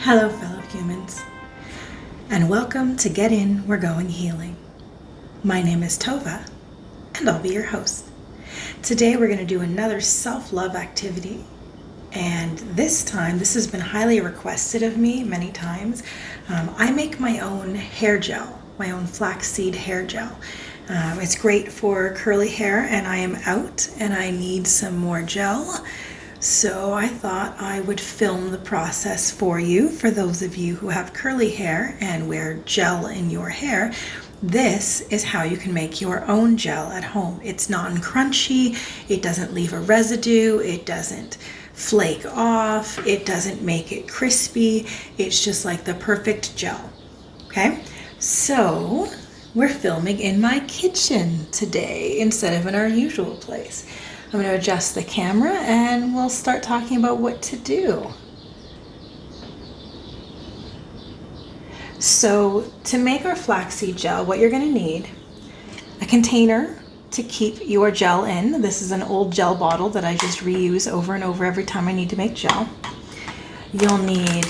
Hello, fellow humans, and welcome to Get In, We're Going Healing. My name is Tovah, and I'll be your host. Today we're going to do another self-love activity, and this time, this has been highly requested of me many times. I make my own hair gel, my own flaxseed hair gel. It's great for curly hair, and I am out and I need some more gel. So I thought I would film the process for you. For those of you who have curly hair and wear gel in your hair, this is how you can make your own gel at home. It's non-crunchy, it doesn't leave a residue, it doesn't flake off, it doesn't make it crispy. It's just like the perfect gel. Okay, so we're filming in my kitchen today instead of in our usual place. I'm going to adjust the camera and we'll start talking about what to do. So to make our flaxseed gel, what you're going to need, a container to keep your gel in. This is an old gel bottle that I just reuse over and over every time I need to make gel. You'll need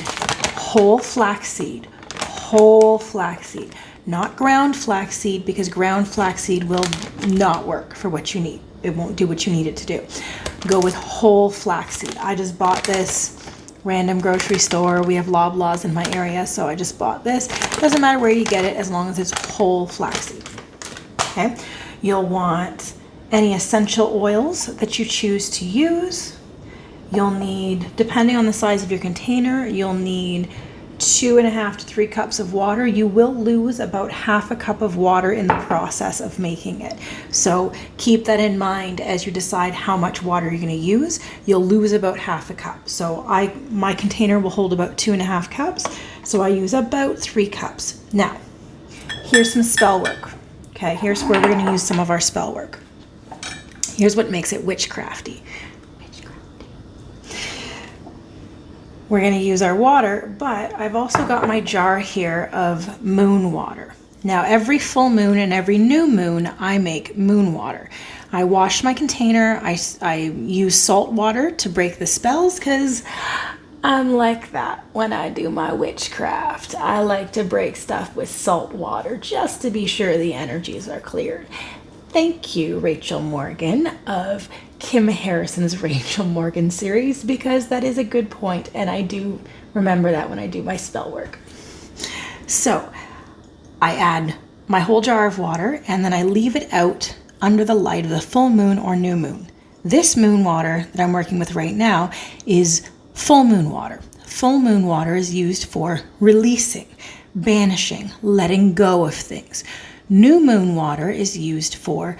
whole flaxseed, not ground flaxseed, because ground flaxseed will not work for what you need. It won't do what you need it to do. Go with whole flaxseed. I just bought this random grocery store. We have Loblaws in my area, so I just bought this. Doesn't matter where you get it as long as it's whole flaxseed. Okay. You'll want any essential oils that you choose to use. You'll need, depending on the size of your container, you'll need 2.5 to 3 cups of water. You will lose about half a cup of water in the process of making it. So keep that in mind as you decide how much water you're going to use. You'll lose about half a cup. So my container will hold about 2.5 cups. So I use about 3 cups. Now, here's some spell work. Okay, here's where we're going to use some of our spell work. Here's what makes it witchcrafty. We're going to use our water, but I've also got my jar here of moon water. Now, every full moon and every new moon, I make moon water. I wash my container. I use salt water to break the spells because I'm like that when I do my witchcraft. I like to break stuff with salt water just to be sure the energies are cleared. Thank you, Rachel Morgan of Kim Harrison's Rachel Morgan series, because that is a good point, and I do remember that when I do my spell work. So I add my whole jar of water, and then I leave it out under the light of the full moon or new moon. This moon water that I'm working with right now is full moon water. Full moon water is used for releasing, banishing, letting go of things. New moon water is used for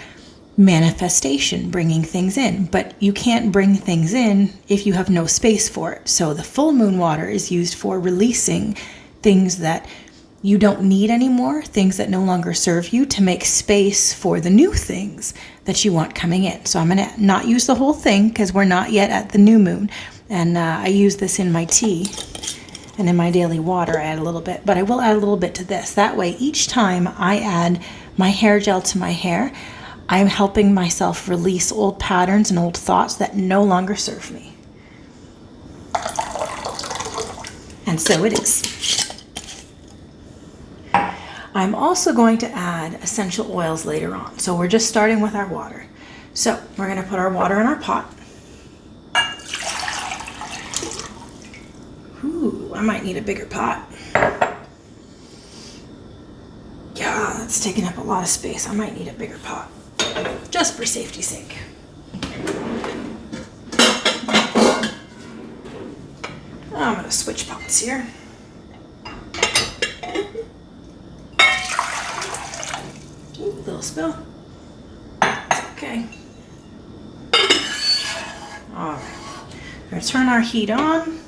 manifestation, bringing things in, but you can't bring things in if you have no space for it. So the full moon water is used for releasing things that you don't need anymore, things that no longer serve you, to make space for the new things that you want coming in. So I'm going to not use the whole thing because we're not yet at the new moon. And I use this in my tea and in my daily water. I add a little bit, but I will add a little bit to this. That way, each time I add my hair gel to my hair, I'm helping myself release old patterns and old thoughts that no longer serve me. And so it is. I'm also going to add essential oils later on. So we're just starting with our water. So we're going to put our water in our pot. Ooh, I might need a bigger pot. Yeah, that's taking up a lot of space. I might need a bigger pot, just for safety's sake. I'm going to switch pots here. Ooh, little spill. It's okay. All right. We're going to turn our heat on.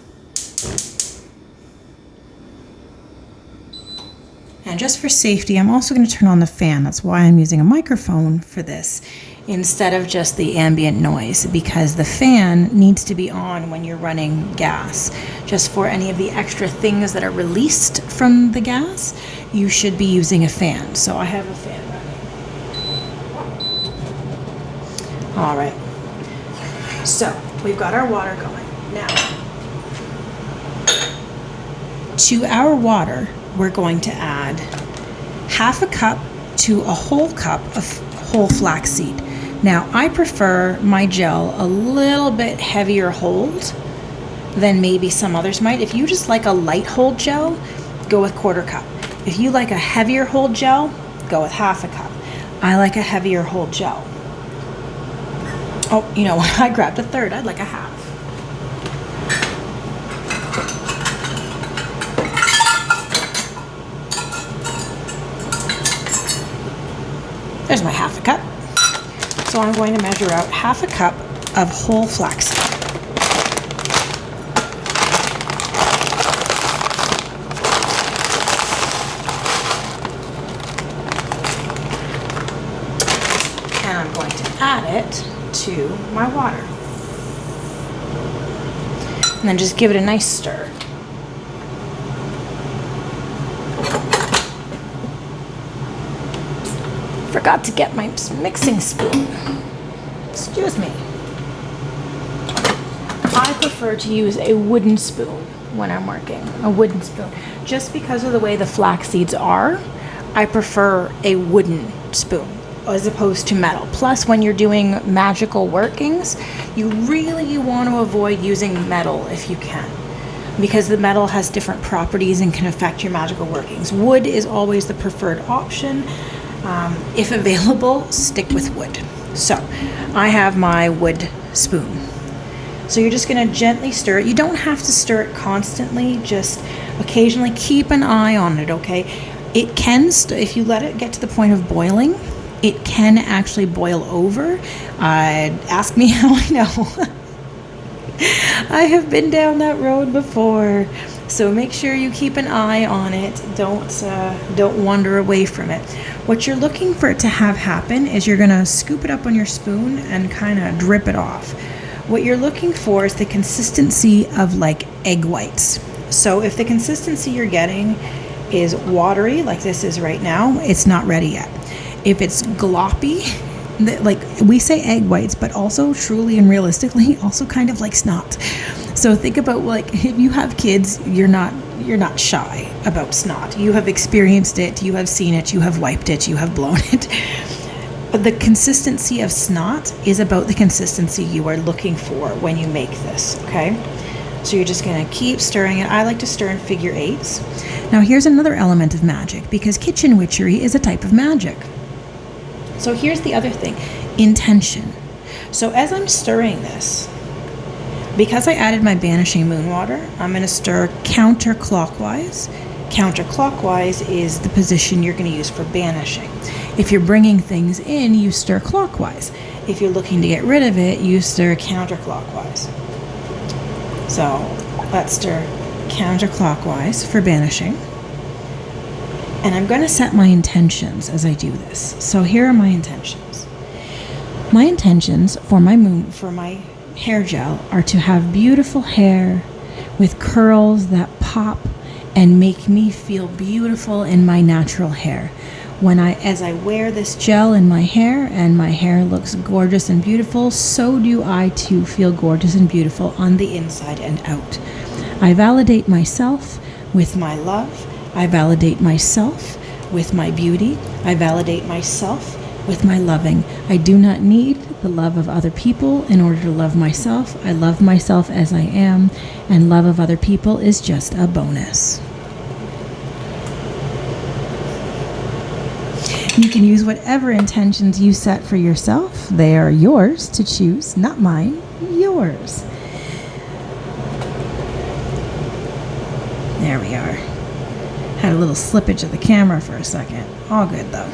And just for safety, I'm also going to turn on the fan. That's why I'm using a microphone for this instead of just the ambient noise, because the fan needs to be on when you're running gas. Just for any of the extra things that are released from the gas, you should be using a fan. So I have a fan running. All right. So we've got our water going. Now, to our water, we're going to add half a cup to a whole cup of whole flaxseed. Now, I prefer my gel a little bit heavier hold than maybe some others might. If you just like a light hold gel, go with 1/4 cup. If you like a heavier hold gel, go with half a cup. I like a heavier hold gel. Oh, you know what? I grabbed a third. I'd like a half. There's my half a cup. So I'm going to measure out half a cup of whole flaxseed. And I'm going to add it to my water. And then just give it a nice stir. Forgot to get my mixing spoon. Excuse me. I prefer to use a wooden spoon when I'm working. A wooden spoon. Just because of the way the flax seeds are, I prefer a wooden spoon as opposed to metal. Plus, when you're doing magical workings, you really want to avoid using metal if you can, because the metal has different properties and can affect your magical workings. Wood is always the preferred option. If available, stick with wood. So I have my wood spoon. So you're just going to gently stir it. You don't have to stir it constantly, just occasionally keep an eye on it, okay? It can, if you let it get to the point of boiling, it can actually boil over. Ask me how I know. I have been down that road before. So make sure you keep an eye on it. Don't wander away from it. What you're looking for it to have happen is you're gonna scoop it up on your spoon and kind of drip it off. What you're looking for is the consistency of like egg whites. So if the consistency you're getting is watery, like this is right now, it's not ready yet. If it's gloppy, like we say egg whites, but also truly and realistically also kind of like snot. So think about, like, if you have kids, you're not shy about snot. You have experienced it, you have seen it, you have wiped it, you have blown it. But the consistency of snot is about the consistency you are looking for when you make this, okay? So you're just gonna keep stirring it. I like to stir in figure eights. Now here's another element of magic, because kitchen witchery is a type of magic. So here's the other thing, intention. So as I'm stirring this, because I added my banishing moon water, I'm going to stir counterclockwise. Counterclockwise is the position you're going to use for banishing. If you're bringing things in, you stir clockwise. If you're looking to get rid of it, you stir counterclockwise. So let's stir counterclockwise for banishing. And I'm going to set my intentions as I do this. So here are my intentions. My intentions for my hair gel are to have beautiful hair with curls that pop and make me feel beautiful in my natural hair. As I wear this gel in my hair and my hair looks gorgeous and beautiful, so do I too feel gorgeous and beautiful on the inside and out. I validate myself with my love. I validate myself with my beauty. I validate myself with my loving. I do not need the love of other people in order to love myself. I love myself as I am, and love of other people is just a bonus. You can use whatever intentions you set for yourself. They are yours to choose, not mine, yours. There we are. Had a little slippage of the camera for a second. All good though.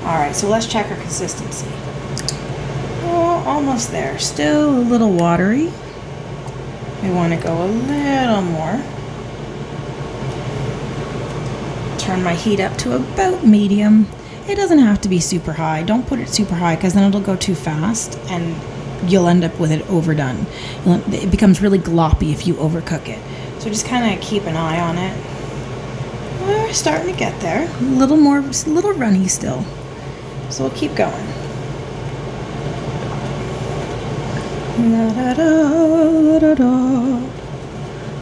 All right, so let's check our consistency. Oh, almost there. Still a little watery. We want to go a little more. Turn my heat up to about medium. It doesn't have to be super high. Don't put it super high because then it'll go too fast and you'll end up with it overdone. It becomes really gloppy if you overcook it. So just kind of keep an eye on it. We're starting to get there. A little runny still. So we'll keep going. La, da, da, da, da.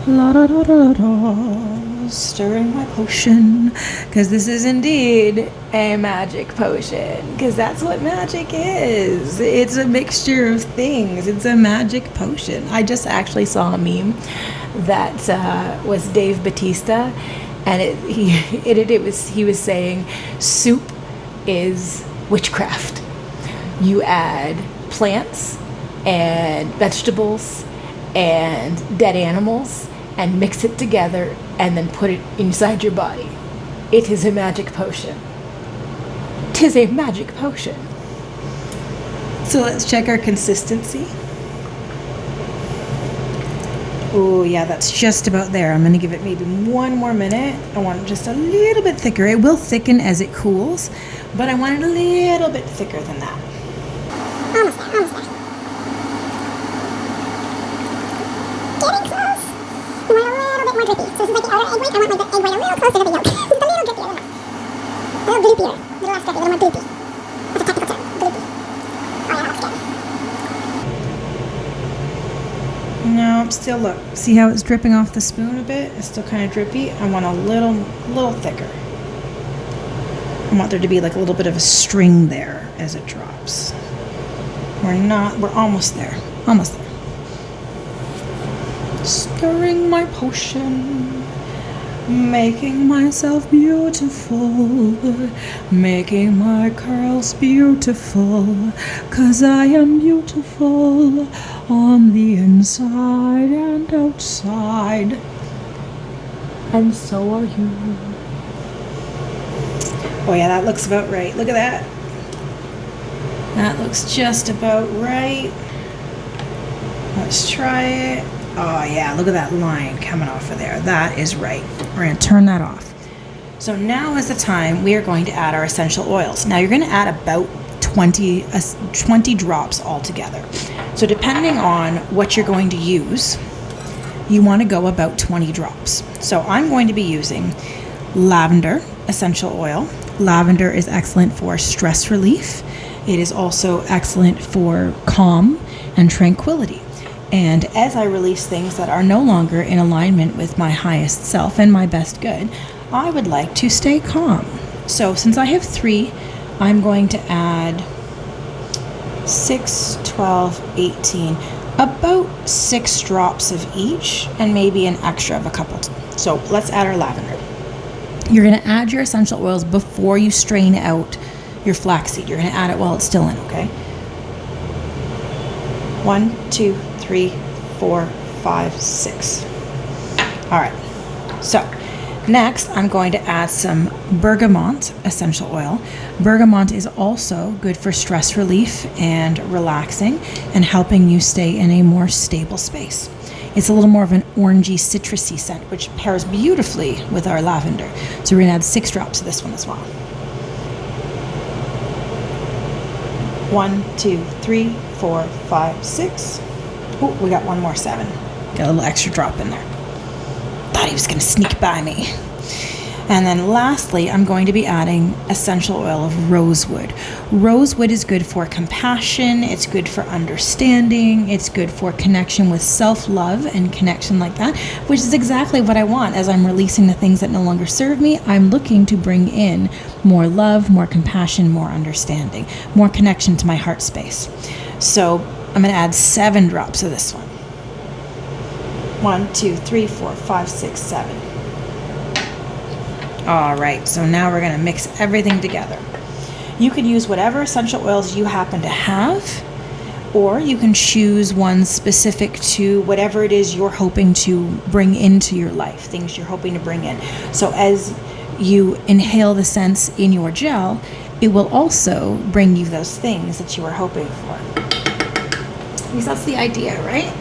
La da da da da, stirring my potion, because this is indeed a magic potion, because that's what magic is. It's a mixture of things. It's a magic potion. I just actually saw a meme that was Dave Bautista, and he was saying soup is witchcraft. You add plants and vegetables and dead animals and mix it together and then put it inside your body. It is a magic potion. 'Tis a magic potion. So let's check our consistency. Oh yeah, that's just about there. I'm going to give it maybe one more minute. I want it just a little bit thicker. It will thicken as it cools, but I want it a little bit thicker than that. Almost there, almost there. Getting close. I want a little bit more drippy. So this is like the outer egg white. I want like the egg white a little closer to the yolk. Just a little drippier than that. A little droopier. A little less drippy, a little more droopy. That's a technical term. Droopy. Oh yeah, that looks good. No, still look. See how it's dripping off the spoon a bit? It's still kind of drippy. I want a little thicker. I want there to be like a little bit of a string there as it drops. We're almost there. Almost there. Stirring my potion, making myself beautiful, making my curls beautiful, 'cause I am beautiful on the inside and outside, and so are you. Oh yeah, that looks about right. Look at that. That looks just about right. Let's try it. Oh yeah, look at that line coming off of there. That is right. We're going to turn that off. So now is the time we are going to add our essential oils. Now you're going to add about 20 drops altogether. So depending on what you're going to use, you want to go about 20 drops. So I'm going to be using lavender essential oil. Lavender is excellent for stress relief. It is also excellent for calm and tranquility. And as I release things that are no longer in alignment with my highest self and my best good, I would like to stay calm. So since I have 3, I'm going to add 6, 12, 18, about 6 drops of each, and maybe an extra of a couple. So let's add our lavender. You're going to add your essential oils before you strain out your flaxseed. You're going to add it while it's still in, okay? 1, 2, 3, 4, 5, 6. All right. So next, I'm going to add some bergamot essential oil. Bergamot is also good for stress relief and relaxing and helping you stay in a more stable space. It's a little more of an orangey, citrusy scent, which pairs beautifully with our lavender. So we're going to add 6 drops of this one as well. 1, 2, 3, 4, 5, 6. Oh, we got one more 7. Got a little extra drop in there. Thought he was going to sneak by me. And then lastly, I'm going to be adding essential oil of rosewood. Rosewood is good for compassion. It's good for understanding. It's good for connection with self-love and connection like that, which is exactly what I want. As I'm releasing the things that no longer serve me, I'm looking to bring in more love, more compassion, more understanding, more connection to my heart space. So I'm going to add 7 drops of this one. 1, 2, 3, 4, 5, 6, 7. All right, so now we're going to mix everything together. You could use whatever essential oils you happen to have, or you can choose one specific to whatever it is you're hoping to bring into your life, things you're hoping to bring in. So as you inhale the scents in your gel, it will also bring you those things that you were hoping for. Because that's the idea, right?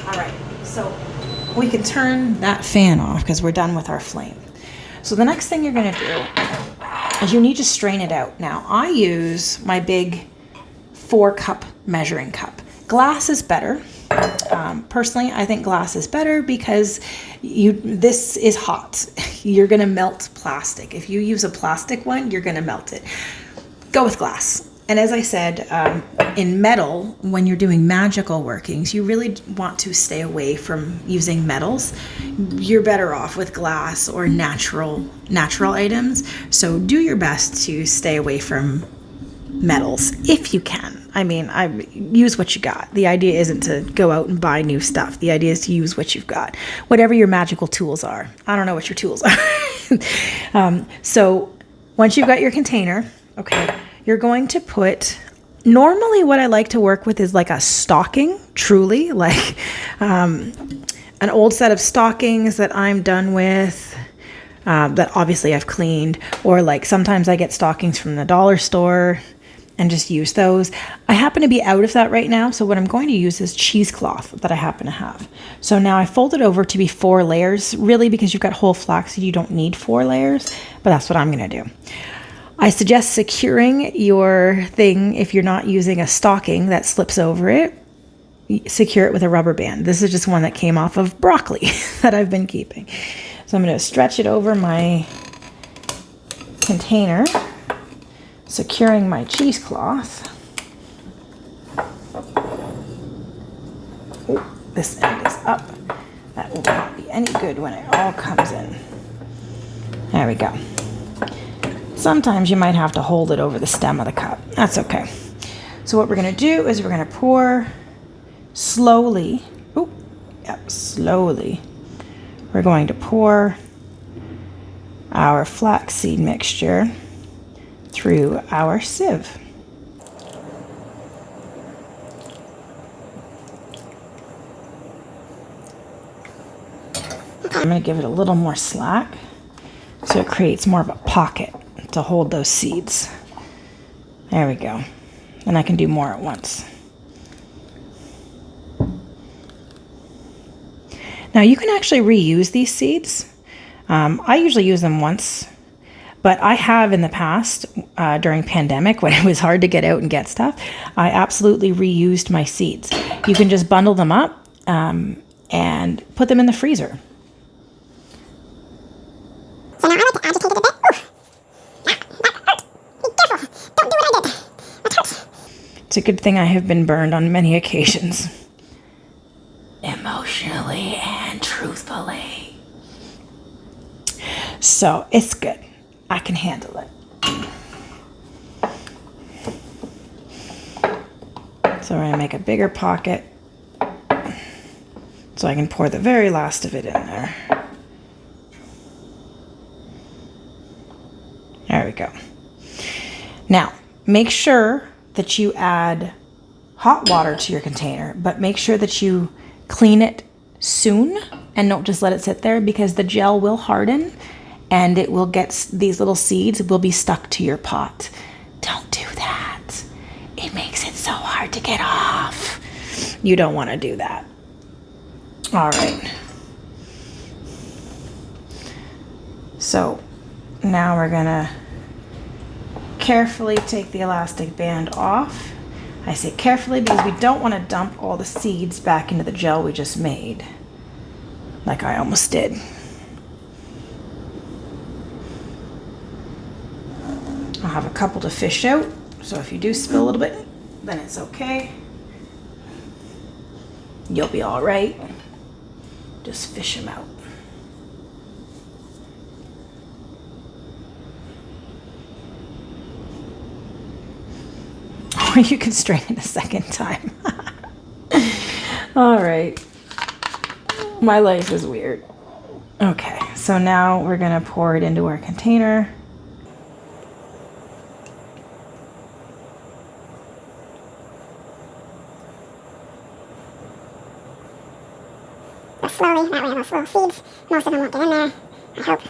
All right, so we can turn that fan off because we're done with our flame. So the next thing you're going to do is you need to strain it out. Now, I use my big 4-cup measuring cup. Glass is better. Personally, I think glass is better because this is hot. You're going to melt plastic. If you use a plastic one, you're going to melt it. Go with glass. And as I said, in metal, when you're doing magical workings, you really want to stay away from using metals. You're better off with glass or natural items. So do your best to stay away from metals if you can. I mean, use what you got. The idea isn't to go out and buy new stuff. The idea is to use what you've got, whatever your magical tools are. I don't know what your tools are. So once you've got your container, okay, you're going to put, normally what I like to work with is like a stocking, truly, like an old set of stockings that I'm done with, that obviously I've cleaned, or like sometimes I get stockings from the dollar store and just use those. I happen to be out of that right now, so what I'm going to use is cheesecloth that I happen to have. So now I fold it over to be 4 layers, really, because you've got whole flaxseed, you don't need 4 layers, but that's what I'm gonna do. I suggest securing your thing if you're not using a stocking that slips over it. Secure it with a rubber band. This is just one that came off of broccoli that I've been keeping. So I'm going to stretch it over my container, securing my cheesecloth. Oh, this end is up. That will not be any good when it all comes in. There we go. Sometimes you might have to hold it over the stem of the cup. That's okay. So what we're going to do is we're going to pour slowly. Oh, yep, slowly. We're going to pour our flaxseed mixture through our sieve. I'm going to give it a little more slack so it creates more of a pocket to hold those seeds. There we go. And I can do more at once. Now you can actually reuse these seeds. I usually use them once, but I have in the past, during pandemic when it was hard to get out and get stuff, I absolutely reused my seeds. You can just bundle them up and put them in the freezer. So now I like to agitate it a bit. Don't do what I did. That hurts. It's a good thing I have been burned on many occasions. Emotionally and truthfully. So it's good. I can handle it. So we're going to make a bigger pocket so I can pour the very last of it in there. There we go. Now, make sure that you add hot water to your container, but make sure that you clean it soon and don't just let it sit there, because the gel will harden and it will get, these little seeds will be stuck to your pot. Don't do that. It makes it so hard to get off. You don't want to do that. All right. So now we're gonna carefully take the elastic band off. I say carefully because we don't want to dump all the seeds back into the gel we just made, like I almost did. I'll have a couple to fish out, so if you do spill a little bit, then it's okay. You'll be all right. Just fish them out. Or you can strain it a second time. All right. My life is weird. Okay, so now we're gonna pour it into our container. But slowly, that way those little seeds, most of them won't get in there, I hope.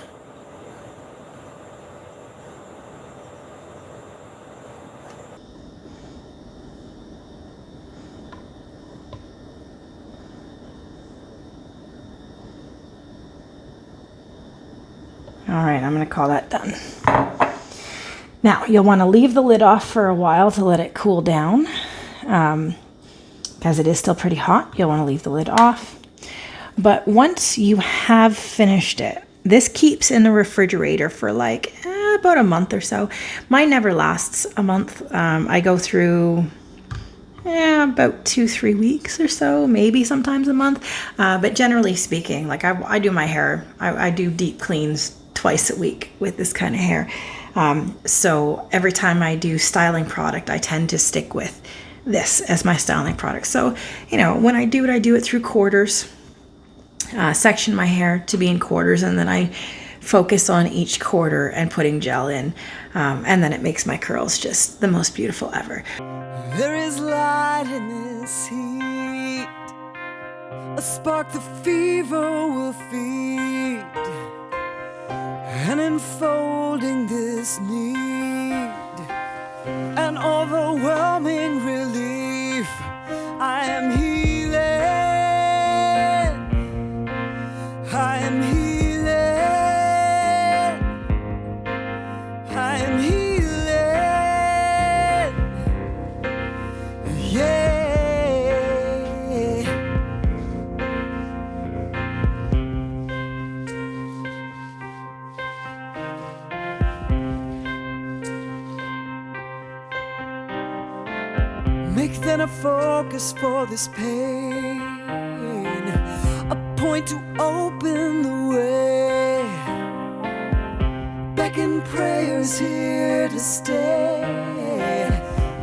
All right, I'm gonna call that done. Now, you'll wanna leave the lid off for a while to let it cool down. Because it is still pretty hot, you'll wanna leave the lid off. But once you have finished it, this keeps in the refrigerator for like about a month or so. Mine never lasts a month. I go through about 2-3 weeks or so, maybe sometimes a month. But generally speaking, like I do my hair, I do deep cleans twice a week with this kind of hair. So every time I do styling product, I tend to stick with this as my styling product. So, you know, when I do it through quarters, section my hair to be in quarters, and then I focus on each quarter and putting gel in. And then it makes my curls just the most beautiful ever. There is light in this heat, a spark the fever will feed, and enfolding this need, an overwhelming relief. I am healing, I am healing, I am healing. Make then a focus for this pain, a point to open the way. Beckon prayers here to stay,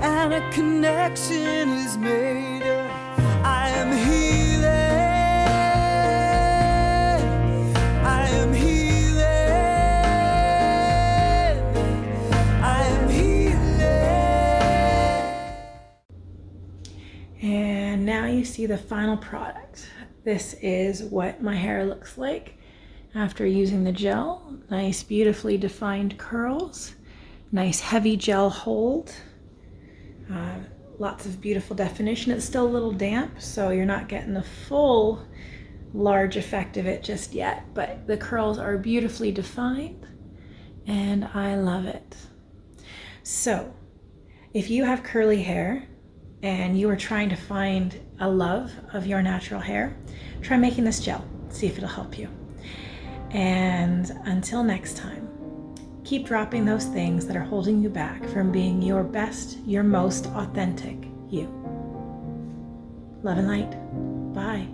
and a connection is made. I am healing, I am healing, I am healing. And now you see the final product. This is what my hair looks like after using the gel. Nice, beautifully defined curls. Nice, heavy gel hold. Lots of beautiful definition. It's still a little damp, so you're not getting the full large effect of it just yet, but the curls are beautifully defined, and I love it. So, if you have curly hair, and you are trying to find a love of your natural hair, try making this gel. See if it'll help you. And until next time, keep dropping those things that are holding you back from being your best, your most authentic you. Love and light. Bye.